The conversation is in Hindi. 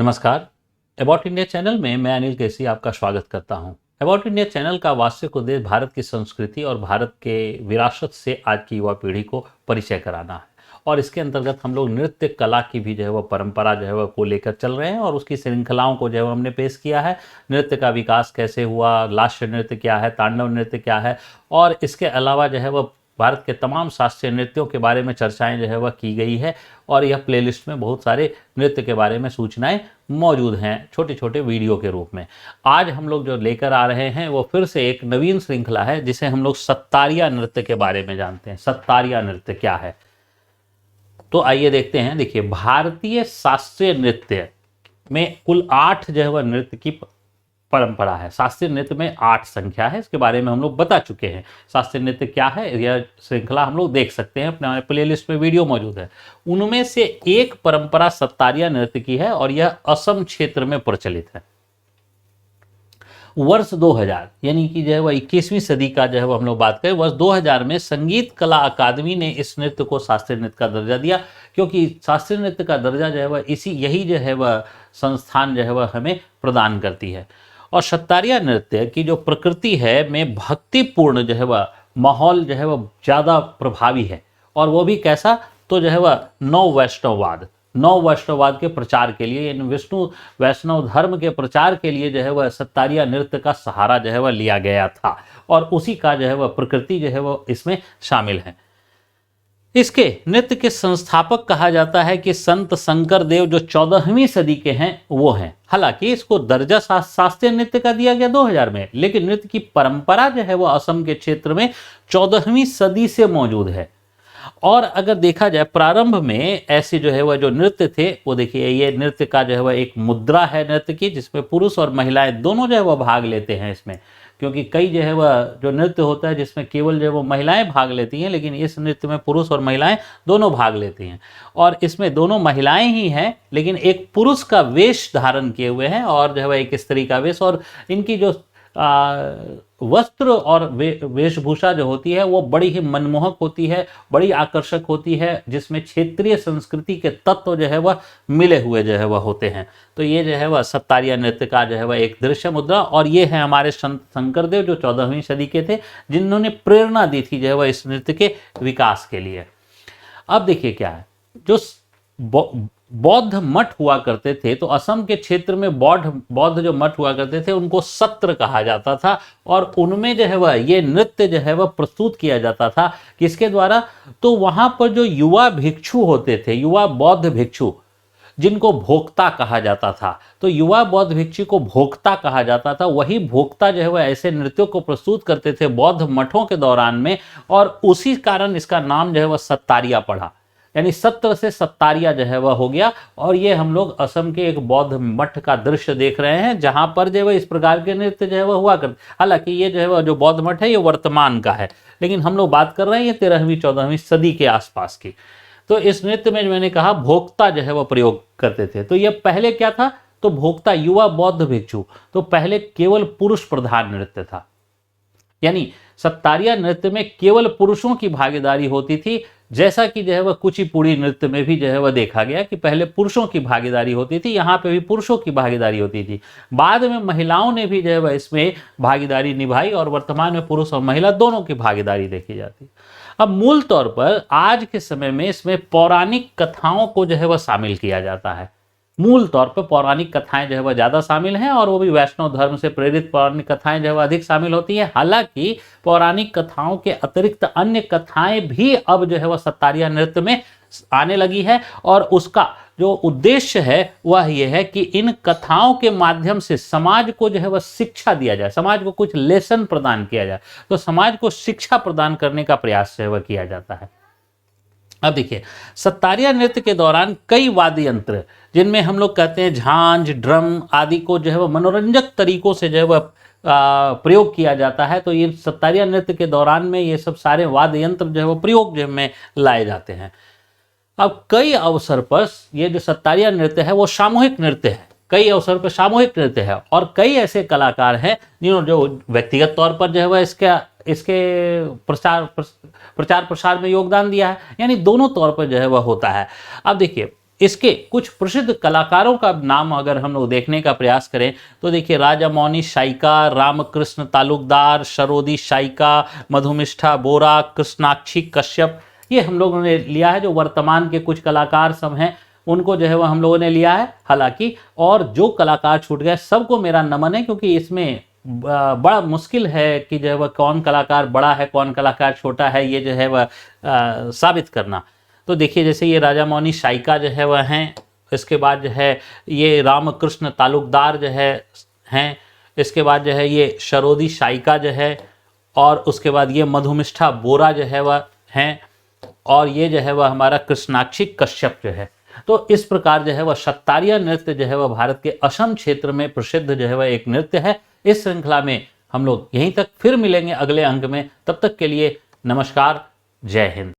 नमस्कार। अबाउट इंडिया चैनल में मैं अनिल केसी आपका स्वागत करता हूं। अबाउट इंडिया चैनल का वास्तविक उद्देश्य भारत की संस्कृति और भारत के विरासत से आज की युवा पीढ़ी को परिचय कराना है और इसके अंतर्गत हम लोग नृत्य कला की भी वो परंपरा को लेकर चल रहे हैं और उसकी श्रृंखलाओं को हमने पेश किया है। नृत्य का विकास कैसे हुआ, लास्य नृत्य क्या है, तांडव नृत्य क्या है और इसके अलावा वो भारत के तमाम शास्त्रीय नृत्यों के बारे में चर्चाएं वह की गई है और यह प्लेलिस्ट में बहुत सारे नृत्य के बारे में सूचनाएं मौजूद हैं छोटे छोटे वीडियो के रूप में। आज हम लोग जो लेकर आ रहे हैं वो फिर से एक नवीन श्रृंखला है जिसे हम लोग सत्तारिया नृत्य के बारे में जानते हैं। सत्तारिया नृत्य क्या है तो आइए देखते हैं। देखिए, भारतीय शास्त्रीय नृत्य में कुल 8 नृत्य की परंपरा है। शास्त्रीय नृत्य में 8 संख्या है, इसके बारे में हम लोग बता चुके हैं। शास्त्रीय नृत्य क्या है यह श्रृंखला हम लोग देख सकते हैं, अपने प्लेलिस्ट में वीडियो मौजूद है। उनमें से एक परंपरा सत्तारिया नृत्य की है और यह असम क्षेत्र में प्रचलित है। वर्ष 2000 यानी कि वह 21वीं सदी का हम लोग बात करें, वर्ष 2000 में संगीत कला अकादमी ने इस नृत्य को शास्त्रीय नृत्य का दर्जा दिया, क्योंकि शास्त्रीय नृत्य का दर्जा वह यही वह संस्थान वह हमें प्रदान करती है। और सत्तारिया नृत्य की जो प्रकृति है में भक्तिपूर्ण वह माहौल वह ज़्यादा प्रभावी है और वो भी कैसा तो वह नव वैष्णववाद के प्रचार के लिए, यानी विष्णु वैष्णव धर्म के प्रचार के लिए वह सत्तारिया नृत्य का सहारा वह लिया गया था और उसी का वह प्रकृति वह इसमें शामिल है। इसके नृत्य के संस्थापक कहा जाता है कि संत शंकर देव जो 14वीं सदी के हैं वो हैं। हालांकि इसको दर्जा शास्त्रीय नृत्य का दिया गया 2000 में, लेकिन नृत्य की परंपरा वो असम के क्षेत्र में 14वीं सदी से मौजूद है। और अगर देखा जाए प्रारंभ में ऐसे वह जो नृत्य थे वो देखिए, ये नृत्य का वह एक मुद्रा है नृत्य की, जिसमें पुरुष और महिलाएं दोनों वह भाग लेते हैं इसमें, क्योंकि कई वह जो नृत्य होता है जिसमें केवल वो महिलाएं भाग लेती हैं, लेकिन इस नृत्य में पुरुष और महिलाएं दोनों भाग लेती हैं। और इसमें दोनों महिलाएं ही हैं, लेकिन एक पुरुष का वेश धारण किए हुए हैं और वह एक स्त्री का वेश, और इनकी जो वस्त्र और वेशभूषा जो होती है वो बड़ी ही मनमोहक होती है, बड़ी आकर्षक होती है, जिसमें क्षेत्रीय संस्कृति के तत्व वह मिले हुए वह होते हैं। तो ये वह सत्तारिया नृत्य का वह एक दृश्य मुद्रा, और ये है हमारे संत शंकरदेव जो 14वीं सदी के थे, जिन्होंने प्रेरणा दी थी वह इस नृत्य के विकास के लिए। अब देखिए क्या है, जो बौद्ध मठ हुआ करते थे, तो असम के क्षेत्र में बौद्ध जो मठ हुआ करते थे उनको सत्र कहा जाता था और उनमें वह ये नृत्य वह प्रस्तुत किया जाता था। किसके द्वारा? तो वहां पर जो युवा भिक्षु होते थे, युवा बौद्ध भिक्षु, जिनको भोक्ता कहा जाता था, तो युवा बौद्ध भिक्षु को भोक्ता कहा जाता था। वही भोक्ता वह ऐसे नृत्यों को प्रस्तुत करते थे बौद्ध मठों के दौरान में, और उसी कारण इसका नाम वह सत्तारिया पड़ा, यानी सत्र से सत्तारिया वह हो गया। और ये हम लोग असम के एक बौद्ध मठ का दृश्य देख रहे हैं, जहां पर वह इस प्रकार के नृत्य वह हुआ करते। हालांकि ये वह जो बौद्ध मठ है ये वर्तमान का है, लेकिन हम लोग बात कर रहे हैं ये 13वीं 14वीं सदी के आसपास की। तो इस नृत्य में मैंने कहा भोक्ता वह प्रयोग करते थे। तो ये पहले क्या था? तो भोक्ता युवा बौद्ध भिक्षु, तो पहले केवल पुरुष प्रधान नृत्य था, यानी सत्तारिया नृत्य में केवल पुरुषों की भागीदारी होती थी। जैसा कि वह कुचिपुड़ी नृत्य में भी वह देखा गया कि पहले पुरुषों की भागीदारी होती थी, यहाँ पे भी पुरुषों की भागीदारी होती थी। बाद में महिलाओं ने भी वह इसमें भागीदारी निभाई और वर्तमान में पुरुष और महिला दोनों की भागीदारी देखी जाती है। अब मूल तौर पर आज के समय में इसमें पौराणिक कथाओं को वह शामिल किया जाता है। मूल तौर पर पौराणिक कथाएं वह ज़्यादा शामिल हैं, और वो भी वैष्णव धर्म से प्रेरित पौराणिक कथाएं वह अधिक शामिल होती हैं। हालांकि पौराणिक कथाओं के अतिरिक्त अन्य कथाएं भी अब वह सत्तारिया नृत्य में आने लगी है, और उसका जो उद्देश्य है वह यह है कि इन कथाओं के माध्यम से समाज को वह शिक्षा दिया जाए, समाज को कुछ लेसन प्रदान किया जाए। तो समाज को शिक्षा प्रदान करने का प्रयास वह किया जाता है। अब देखिए, सत्तारिया नृत्य के दौरान कई वाद्य यंत्र, जिनमें हम लोग कहते हैं झांझ, ड्रम आदि को वह मनोरंजक तरीकों से वह प्रयोग किया जाता है। तो ये सत्तारिया नृत्य के दौरान में ये सब सारे वाद्य यंत्र वह प्रयोग में लाए जाते हैं। अब कई अवसर पर ये जो सत्तारिया नृत्य है वो सामूहिक नृत्य है, कई अवसर पर सामूहिक नृत्य है, और कई ऐसे कलाकार हैं जिन्होंने जो व्यक्तिगत तौर पर वह इसके प्रचार प्रसार में योगदान दिया है, यानी दोनों तौर पर वह होता है। अब देखिए, इसके कुछ प्रसिद्ध कलाकारों का नाम अगर हम लोग देखने का प्रयास करें तो देखिए, राजामौनी शाइका, रामकृष्ण तालुकदार, सरोदी शाइका, मधुमिष्ठा बोरा, कृष्णाक्षी कश्यप, ये हम लोगों ने लिया है। जो वर्तमान के कुछ कलाकार सब हैं उनको जो है वह हम लोगों ने लिया है हालांकि, और जो कलाकार छूट गए सबको मेरा नमन है, क्योंकि इसमें बड़ा मुश्किल है कि जो है वह कौन कलाकार बड़ा है कौन कलाकार छोटा है, ये जो है वह साबित करना। तो देखिए, जैसे ये राजामौनी शाइका जो है वह हैं, इसके बाद जो है ये रामकृष्ण तालुकदार जो है हैं, इसके बाद जो है ये सरोदी शाइका जो है, और उसके बाद ये मधुमिष्ठा बोरा जो है वह हैं, और ये जो है वह हमारा कृष्णाक्षी कश्यप जो है। तो इस प्रकार जो है वह सत्तारिया नृत्य जो है वह भारत के असम क्षेत्र में प्रसिद्ध जो है वह एक नृत्य है। इस श्रृंखला में हम लोग यहीं तक फिर मिलेंगे अगले अंक में, तब तक के लिए नमस्कार, जय हिंद।